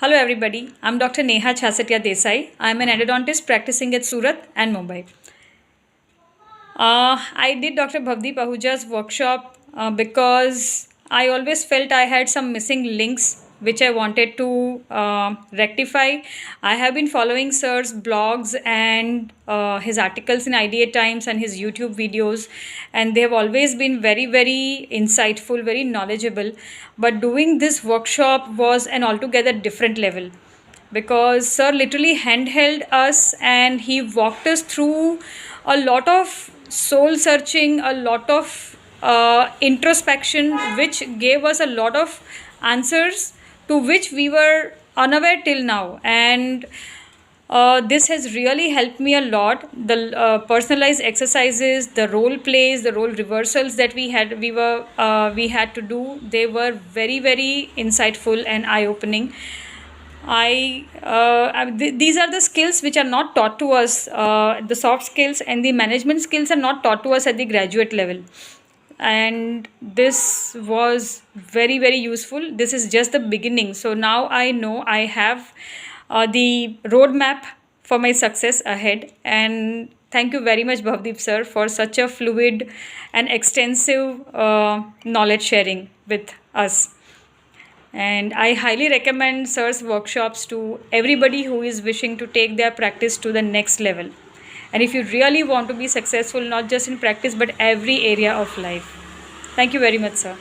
Hello everybody, I'm Dr. Neha Chhasatia Desai. I'm an endodontist practicing at Surat and Mumbai. I did Dr. Bhavdeep Ahuja's workshop because I always felt I had some missing links which I wanted to rectify. I have been following Sir's blogs and his articles in Idea Times and his YouTube videos, and they have always been very, very insightful, very knowledgeable. But doing this workshop was an altogether different level because Sir literally handheld us and he walked us through a lot of soul searching, a lot of introspection, which gave us a lot of answers to which we were unaware till now. And this has really helped me a lot. The personalized exercises, the role plays, the role reversals that we had to do, they were very, very insightful and eye opening. These are the skills which are not taught to us. The soft skills and the management skills are not taught to us at the graduate level. And this was very, very useful. This is just the beginning. So now I know I have the roadmap for my success ahead. And thank you very much, Bhavdeep sir, for such a fluid and extensive knowledge sharing with us. And I highly recommend Sir's workshops to everybody who is wishing to take their practice to the next level. And if you really want to be successful, not just in practice, but every area of life. Thank you very much, sir.